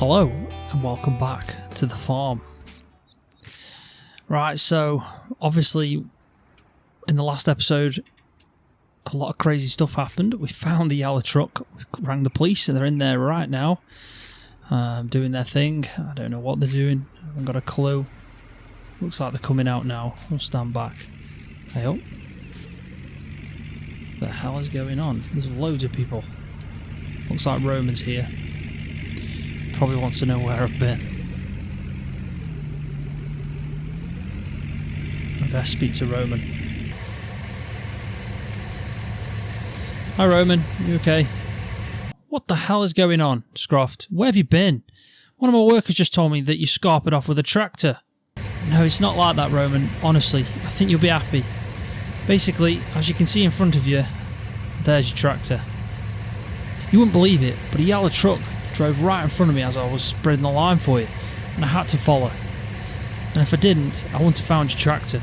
Hello and welcome back to the farm. Right, so obviously in the last episode a lot of crazy stuff happened. We found the yellow truck, we rang the police and they're in there right now doing their thing. I don't know what they're doing, I haven't got a clue. Looks like they're coming out now. We'll stand back. Hey up. What the hell is going on? There's loads of people. Looks like Roman's here. Probably wants to know where I've been. I best speak to Roman. Hi Roman, you okay? What the hell is going on, Scroft? Where have you been? One of my workers just told me that you scarpered off with a tractor. No, it's not like that, Roman. Honestly, I think you'll be happy. Basically, as you can see in front of you, there's your tractor. You wouldn't believe it, but a yellow truck drove right in front of me as I was spreading the line for you, and I had to follow. And if I didn't, I wouldn't have found your tractor.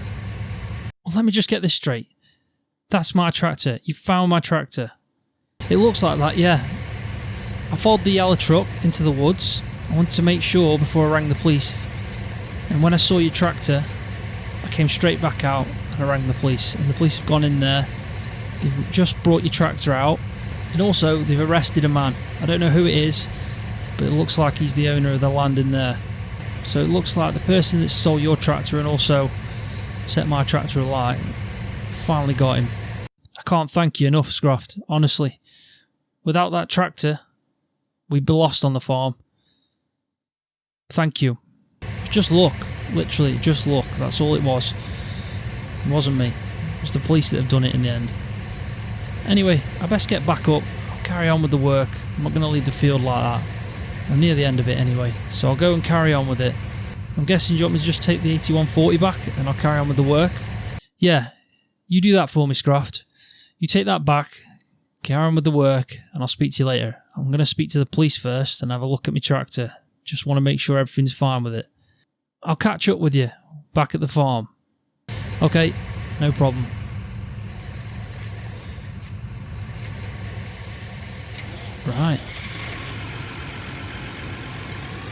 Well, let me just get this straight. That's my tractor. You found my tractor. It looks like that, yeah. I followed the yellow truck into the woods. I wanted to make sure before I rang the police. And when I saw your tractor, I came straight back out and I rang the police. And the police have gone in there. They've just brought your tractor out. And also, they've arrested a man. I don't know who it is, but it looks like he's the owner of the land in there. So it looks like the person that stole your tractor and also set my tractor alight finally got him. I can't thank you enough, Scroft, honestly. Without that tractor, we'd be lost on the farm. Thank you. Just luck, literally, just luck. That's all it was. It wasn't me. It was the police that have done it in the end. Anyway, I best get back up. I'll carry on with the work. I'm not going to leave the field like that. I'm near the end of it anyway, so I'll go and carry on with it. I'm guessing you want me to just take the 8140 back and I'll carry on with the work? Yeah, you do that for me, Scroft. You take that back, carry on with the work, and I'll speak to you later. I'm going to speak to the police first and have a look at my tractor. Just want to make sure everything's fine with it. I'll catch up with you back at the farm. Okay, no problem. Right.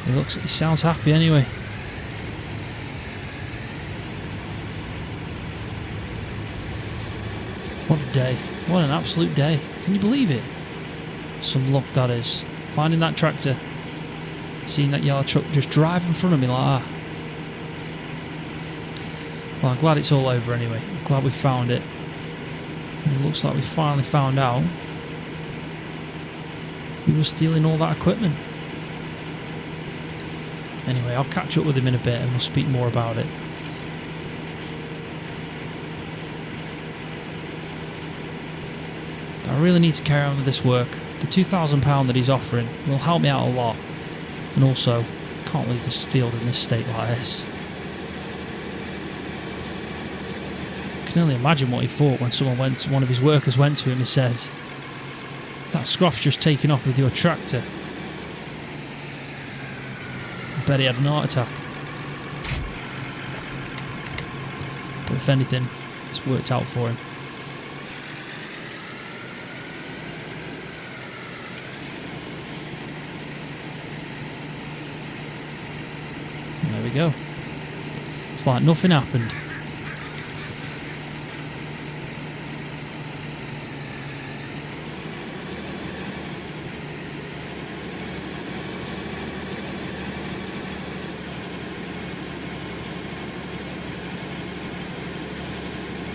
He sounds happy anyway. What a day. What an absolute day. Can you believe it? Some luck that is. Finding that tractor. Seeing that yellow truck just drive in front of me like that. Well, I'm glad it's all over anyway. I'm glad we found it. And it looks like we finally found out who was stealing all that equipment. Anyway, I'll catch up with him in a bit and we'll speak more about it. But I really need to carry on with this work. The £2,000 that he's offering will help me out a lot. And also, I can't leave this field in this state like this. I can only imagine what he thought when one of his workers went to him and said, "That Scroff's just taken off with your tractor." I bet he had an heart attack. But if anything, it's worked out for him. And there we go. It's like nothing happened.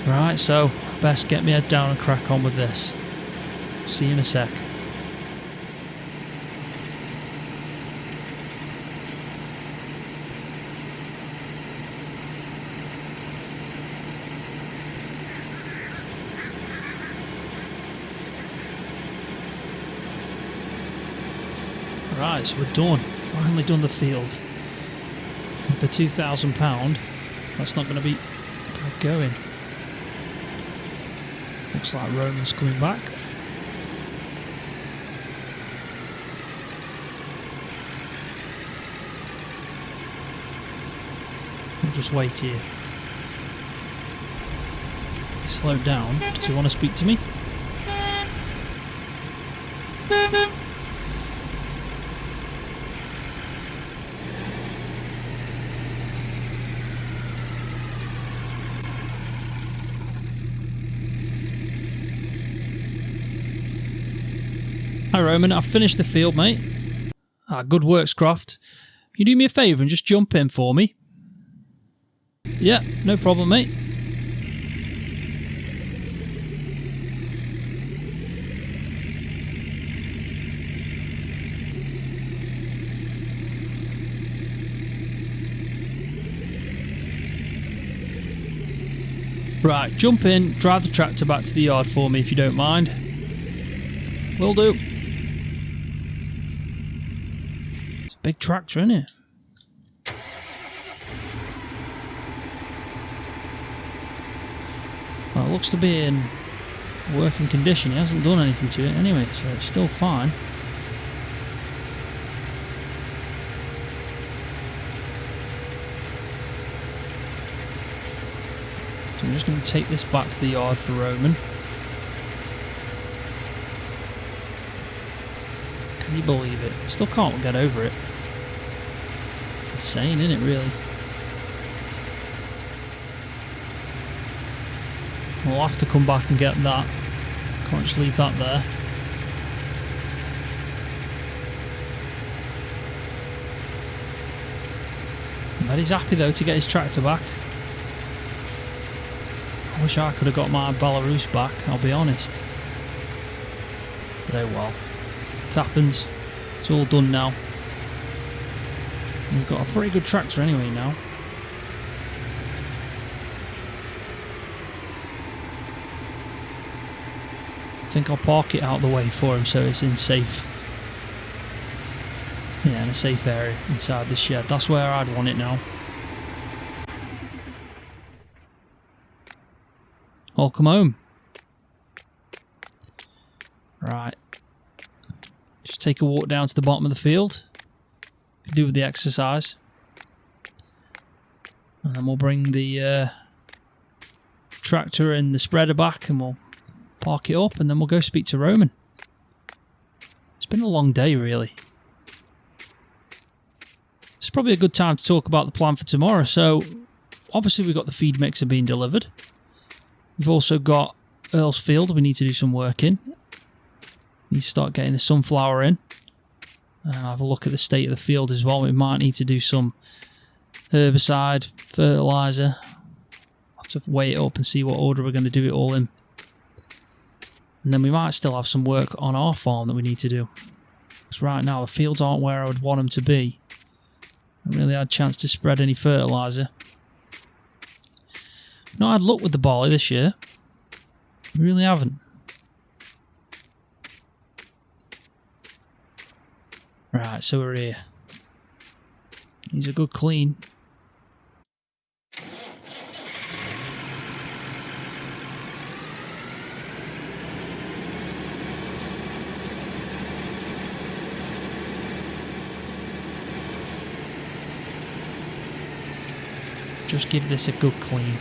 Right, so I best get my head down and crack on with this. See you in a sec. Right, so we're done. Finally done the field. And for £2,000, that's not going to be bad going. Looks like Roman's coming back. We'll just wait here. Slow down. Does he want to speak to me? Hi Roman, I've finished the field, mate. Ah, good work, Scroft. You do me a favour and just jump in for me? Yeah, no problem, mate. Right, jump in, drive the tractor back to the yard for me if you don't mind. Will do. It's a big tractor, isn't it? Well, it looks to be in working condition. He hasn't done anything to it anyway, so it's still fine. So I'm just going to take this back to the yard for Roman. Can you believe it? Still can't get over it. Insane, isn't it, really? We'll have to come back and get that. Can't just leave that there. I bet he's happy though to get his tractor back. I wish I could have got my Belarus back, I'll be honest. But oh well. It happens. It's all done now. We've got a pretty good tractor anyway now. I think I'll park it out of the way for him so it's in safe. Yeah, in a safe area inside the shed. That's where I'd want it now. Welcome home. Right. Just take a walk down to the bottom of the field. Could do with the exercise. And then we'll bring the tractor and the spreader back and we'll park it up and then we'll go speak to Roman. It's been a long day, really. It's probably a good time to talk about the plan for tomorrow. So, obviously we've got the feed mixer being delivered. We've also got Earl's field we need to do some work in. Need to start getting the sunflower in. Have a look at the state of the field as well. We might need to do some herbicide, fertiliser. Have to weigh it up and see what order we're going to do it all in. And then we might still have some work on our farm that we need to do. Because right now the fields aren't where I would want them to be. I haven't really had a chance to spread any fertiliser. Not had luck with the barley this year. Really haven't. Right, so we're here. These are good clean. Just give this a good clean.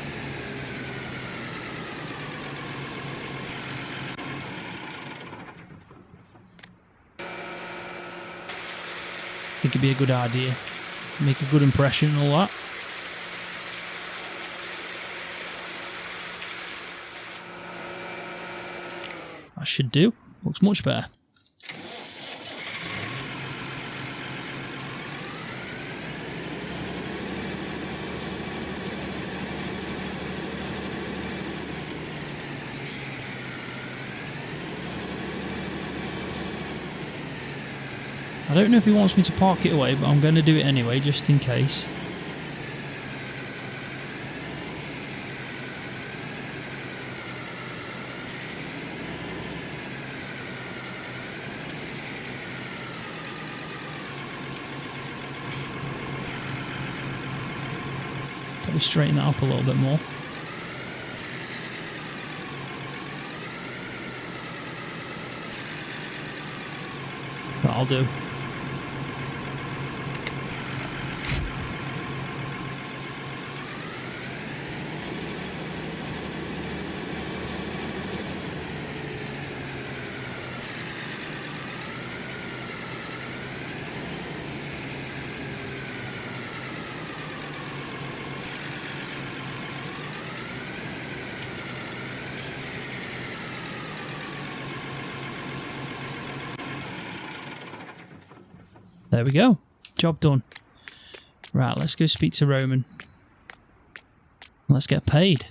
I think it'd be a good idea. Make a good impression and all that. That should do. Looks much better. I don't know if he wants me to park it away, but I'm going to do it anyway, just in case. Probably straighten that up a little bit more. That'll do. There we go. Job done. Right, let's go speak to Roman. Let's get paid.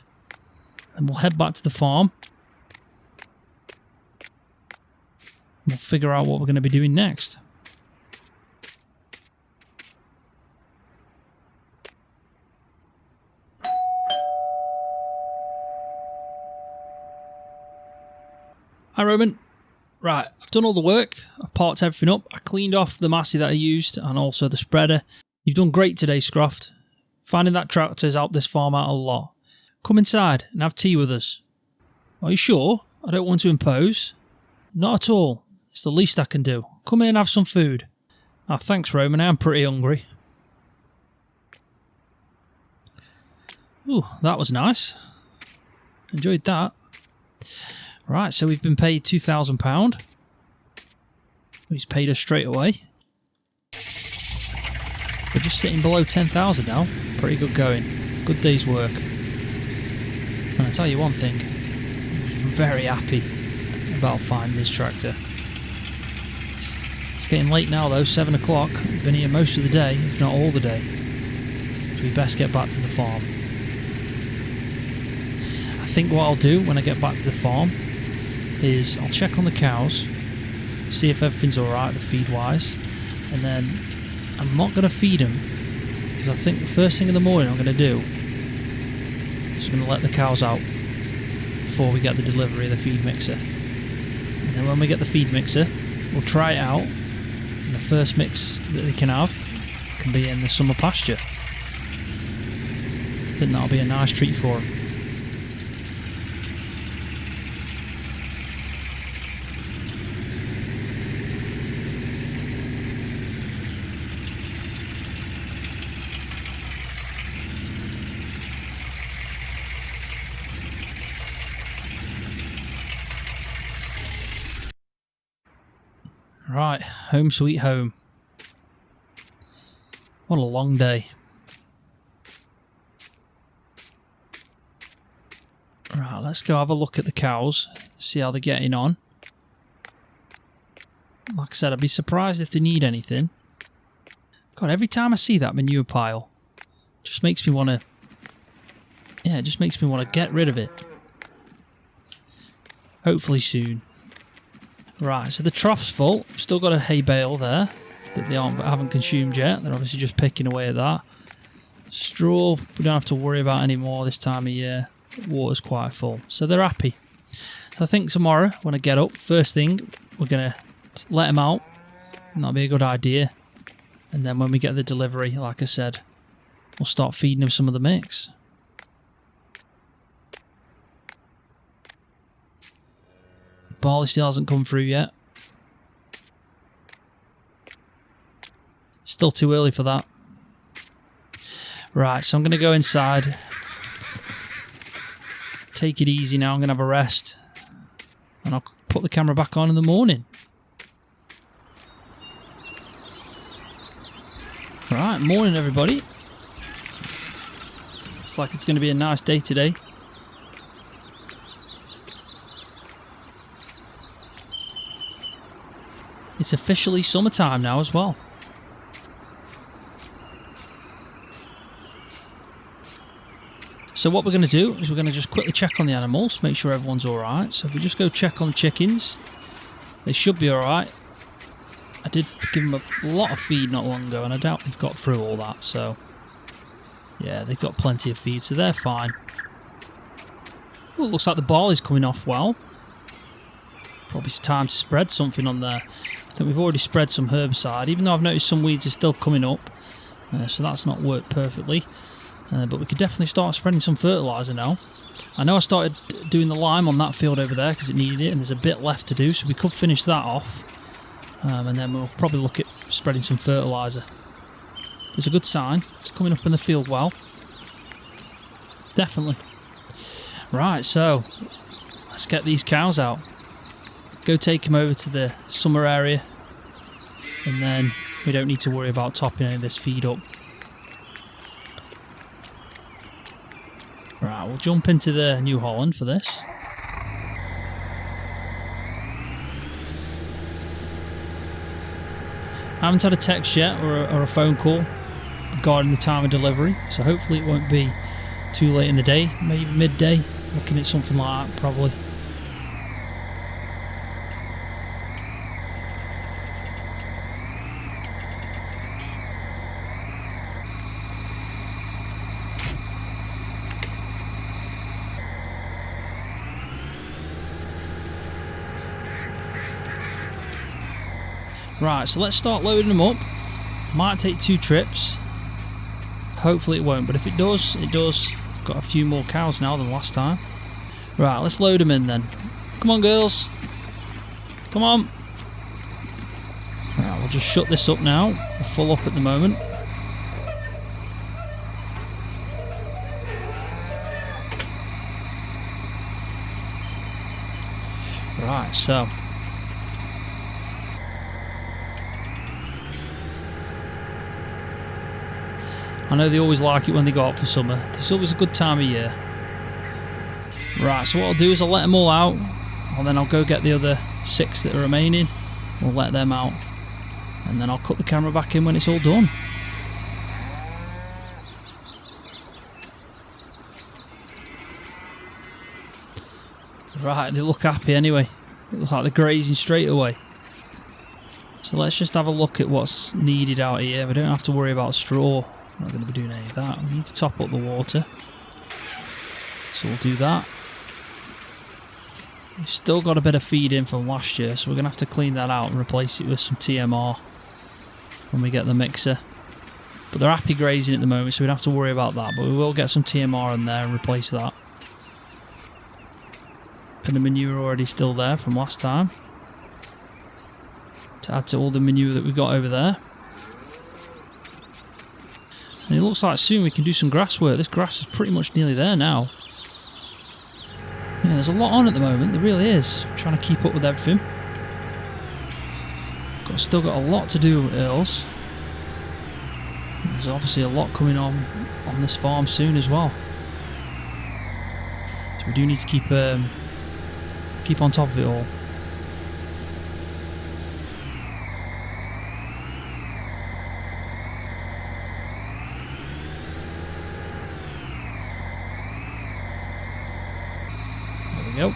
And we'll head back to the farm. We'll figure out what we're going to be doing next. Hi Roman. Right, I've done all the work. I've parked everything up. I cleaned off the massey that I used and also the spreader. You've done great today, Scroft. Finding that tractor has helped this farm out a lot. Come inside and have tea with us. Are you sure? I don't want to impose. Not at all. It's the least I can do. Come in and have some food. Ah, thanks Roman, I'm pretty hungry. Ooh, that was nice. Enjoyed that. Right, so we've been paid £2,000. He's paid us straight away. We're just sitting below 10,000 now. Pretty good going. Good day's work. And I tell you one thing, I was very happy about finding this tractor. It's getting late now though, 7 o'clock. We've been here most of the day, if not all the day. So we best get back to the farm. I think what I'll do when I get back to the farm is I'll check on the cows, see if everything's alright, the feed wise, and then I'm not going to feed them because I think the first thing in the morning I'm going to do is I'm going to let the cows out before we get the delivery of the feed mixer. And then when we get the feed mixer, we'll try it out, and the first mix that they can have can be in the summer pasture. I think that'll be a nice treat for them. Right, home sweet home. What a long day. Right, let's go have a look at the cows, see how they're getting on. Like I said, I'd be surprised if they need anything. God, every time I see that manure pile, it just makes me want to... Yeah, it just makes me want to get rid of it. Hopefully soon. Right, so the trough's full. Still got a hay bale there that they haven't consumed yet. They're obviously just picking away at that. Straw, we don't have to worry about anymore this time of year. Water's quite full, so they're happy. So I think tomorrow, when I get up, first thing, we're going to let them out. And that'll be a good idea. And then when we get the delivery, like I said, we'll start feeding them some of the mix. Barley still hasn't come through yet. Still too early for that. Right, so I'm going to go inside. Take it easy now, I'm going to have a rest. And I'll put the camera back on in the morning. Right, morning everybody. Looks like it's going to be a nice day today. It's officially summertime now as well. So what we're going to do is we're going to just quickly check on the animals, make sure everyone's alright. So if we just go check on the chickens, they should be alright. I did give them a lot of feed not long ago and I doubt they've got through all that. So yeah, they've got plenty of feed, so they're fine. Oh, it looks like the barley's coming off well. Probably it's time to spread something on there. I think we've already spread some herbicide, even though I've noticed some weeds are still coming up. So that's not worked perfectly. But we could definitely start spreading some fertiliser now. I know I started doing the lime on that field over there because it needed it, and there's a bit left to do, so we could finish that off. And then we'll probably look at spreading some fertiliser. It's a good sign. It's coming up in the field well. Definitely. Right, so let's get these cows out. Go take them over to the summer area, and then we don't need to worry about topping any of this feed up. Right, we'll jump into the New Holland for this. I haven't had a text yet or a phone call regarding the time of delivery, so hopefully it won't be too late in the day, maybe midday, looking at something like that probably. Right, so let's start loading them up. Might take 2 trips. Hopefully it won't, but if it does, it does. Got a few more cows now than last time. Right, let's load them in then. Come on, girls. Come on. Right, we'll just shut this up now. We're full up at the moment. Right, so I know they always like it when they go out for summer. It's always a good time of year. Right, so what I'll do is I'll let them all out, and then I'll go get the other 6 that are remaining. We'll let them out, and then I'll cut the camera back in when it's all done. Right, they look happy anyway. It looks like they're grazing straight away. So let's just have a look at what's needed out here. We don't have to worry about straw. We're not going to be doing any of that. We need to top up the water. So we'll do that. We've still got a bit of feed in from last year, so we're going to have to clean that out and replace it with some TMR when we get the mixer. But they're happy grazing at the moment, so we don't have to worry about that. But we will get some TMR in there and replace that. Bit of manure already still there from last time, to add to all the manure that we got over there. And it looks like soon we can do some grass work. This grass is pretty much nearly there now. Yeah, there's a lot on at the moment, there really is. I'm trying to keep up with everything. Still got a lot to do with Earls. There's obviously a lot coming on this farm soon as well. So we do need to keep on top of it all. There we go.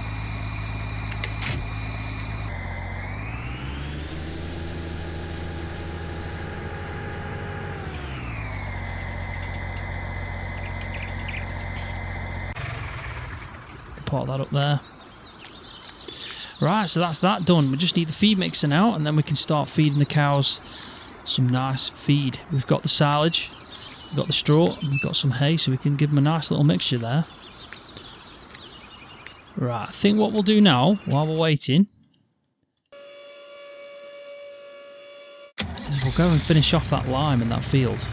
Pot that up there. Right, so that's that done. We just need the feed mixer now, and then we can start feeding the cows some nice feed. We've got the silage, we've got the straw, and we've got some hay, so we can give them a nice little mixture there. Right, I think what we'll do now, while we're waiting, is we'll go and finish off that lime in that field.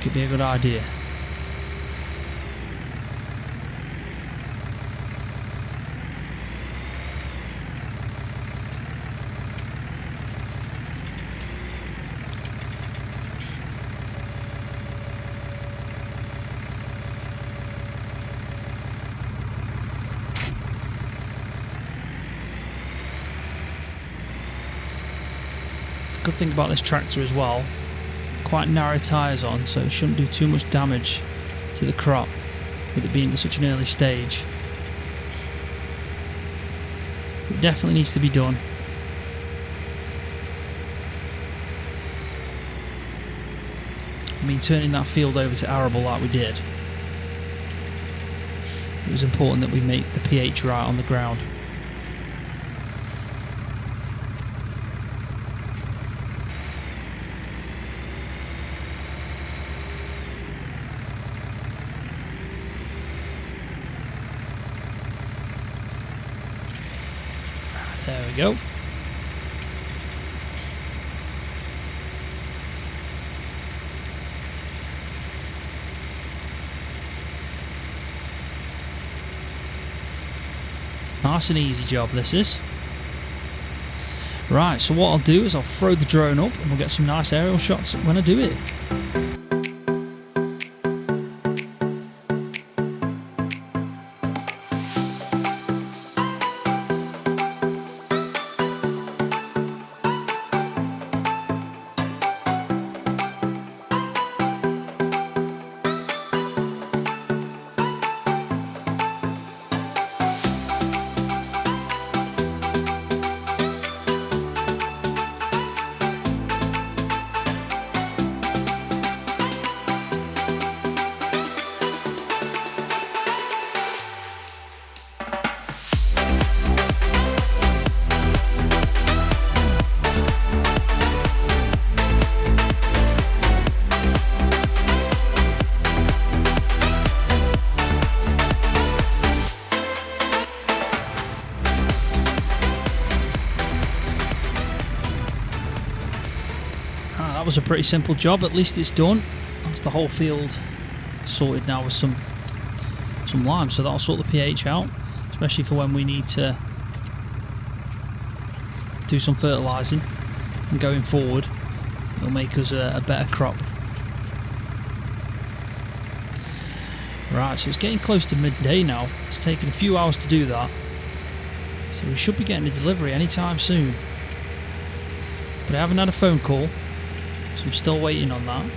Could be a good idea. Good thing about this tractor as well, quite narrow tyres on, so it shouldn't do too much damage to the crop with it being at such an early stage. It definitely needs to be done. I mean, turning that field over to arable like we did, it was important that we make the pH right on the ground. There we go. Nice and easy job this is. Right, so what I'll do is I'll throw the drone up and we'll get some nice aerial shots when I do it. that was a pretty simple job. At least it's done. That's the whole field sorted now with some lime, so that'll sort the pH out, especially for when we need to do some fertilising, and going forward it'll make us a better crop. Right, so it's getting close to midday now. It's taken a few hours to do that, so we should be getting a delivery anytime soon. But I haven't had a phone call, so I'm still waiting on that.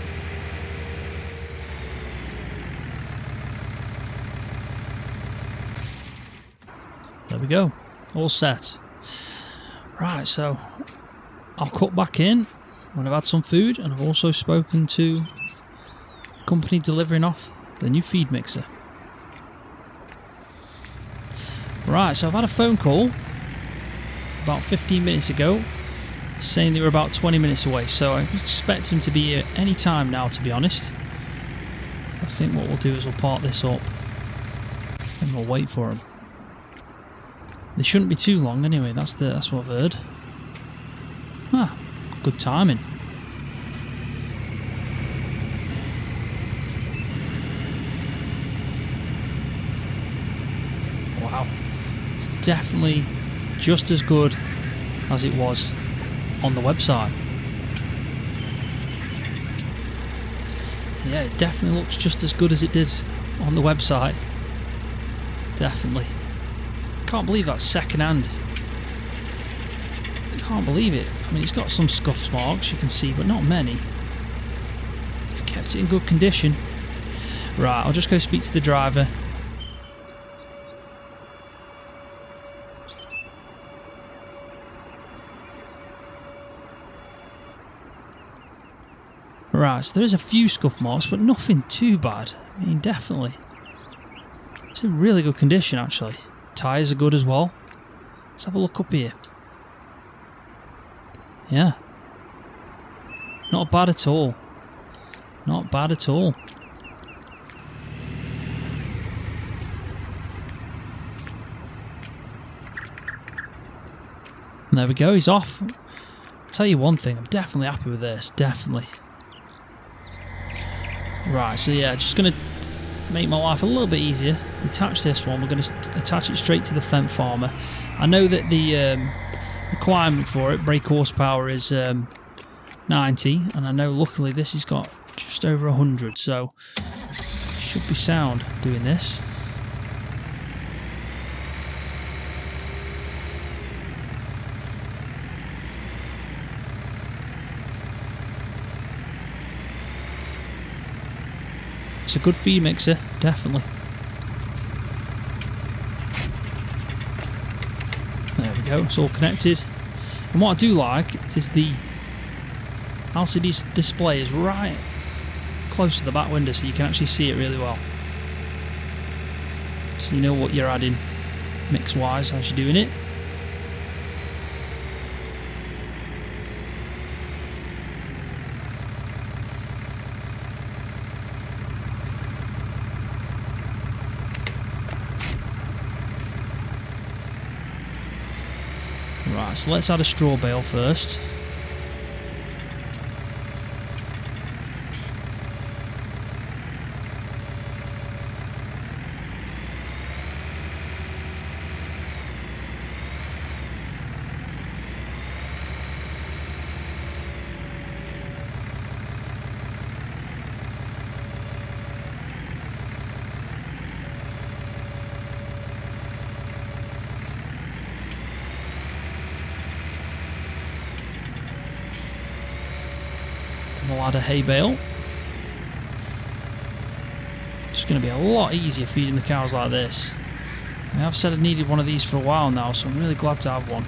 There we go, all set. Right, so I'll cut back in when I've had some food, and I've also spoken to the company delivering off the new feed mixer. Right, so I've had a phone call about 15 minutes ago saying they were about 20 minutes away, so I expect them to be here any time now, to be honest. I think what we'll do is we'll park this up and we'll wait for them. They shouldn't be too long anyway, that's what I've heard. Ah, good timing. Wow, it's definitely just as good as it was on the website. Yeah, it definitely looks just as good as it did on the website. Definitely. Can't believe that's second hand. I can't believe it. I mean, it's got some scuff marks you can see, but not many. They've kept it in good condition. Right, I'll just go speak to the driver. Right, so there is a few scuff marks, but nothing too bad. I mean, definitely. It's in really good condition, actually. Tyres are good as well. Let's have a look up here. Yeah. Not bad at all. Not bad at all. And there we go, he's off. I'll tell you one thing, I'm definitely happy with this, definitely. Right, so yeah, just going to make my life a little bit easier. Detach this one, we're going to attach it straight to the Fendt Farmer. I know that the requirement for it, brake horsepower, is 90, and I know luckily this has got just over 100, so should be sound doing this. It's a good feed mixer, definitely. There we go, it's all connected. And what I do like is the LCD display is right close to the back window, so you can actually see it really well. So you know what you're adding mix-wise as you're doing it. Right, so let's add a straw bale first. We'll add a hay bale. It's going to be a lot easier feeding the cows like this. I have said I needed one of these for a while now, so I'm really glad to have one.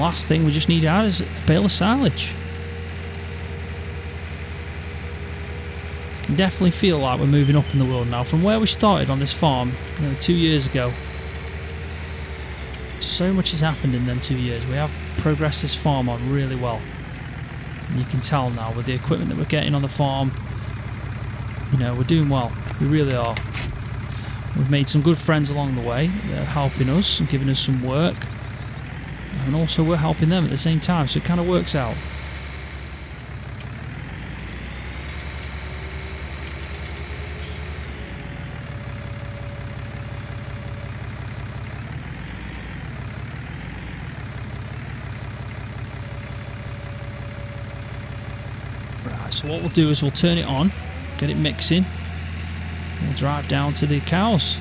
last thing we just need out is a bale of silage. I can definitely feel like we're moving up in the world now. From where we started on this farm nearly 2 years ago, so much has happened in them 2 years. We have progressed this farm on really well. And you can tell now with the equipment that we're getting on the farm, you know, we're doing well. We really are. We've made some good friends along the way. They're helping us and giving us some work. And also we're helping them at the same time, so it kind of works out. Right, so what we'll do is we'll turn it on, get it mixing, and we'll drive down to the cows.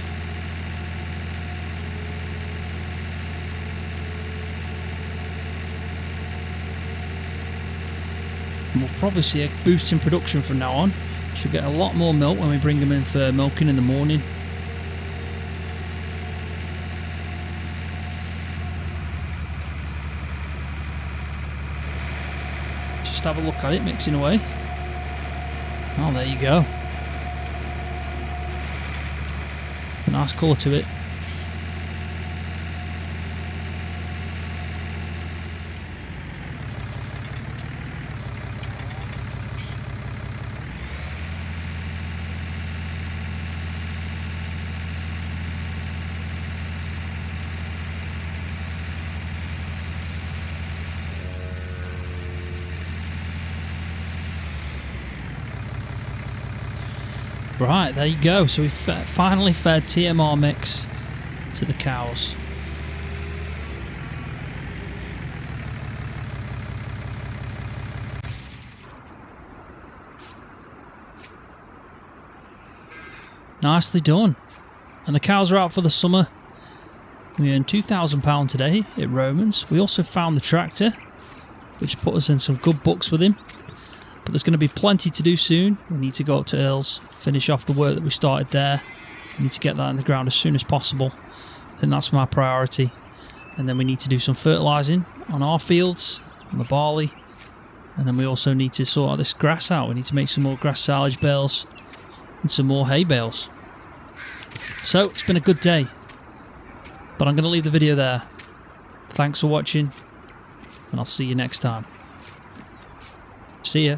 And we'll probably see a boost in production from now on. Should get a lot more milk when we bring them in for milking in the morning. Just have a look at it mixing away. Oh, there you go. A nice colour to it. Right, there you go. So we've finally fed TMR mix to the cows. Nicely done. And the cows are out for the summer. We earned £2,000 today at Romans. We also found the tractor, which put us in some good books with him. But there's going to be plenty to do soon. We need to go up to Earls, finish off the work that we started there. We need to get that in the ground as soon as possible. I think that's my priority. And then we need to do some fertilising on our fields, on the barley. And then we also need to sort out this grass out. We need to make some more grass silage bales and some more hay bales. So, it's been a good day. But I'm going to leave the video there. Thanks for watching. And I'll see you next time. See ya.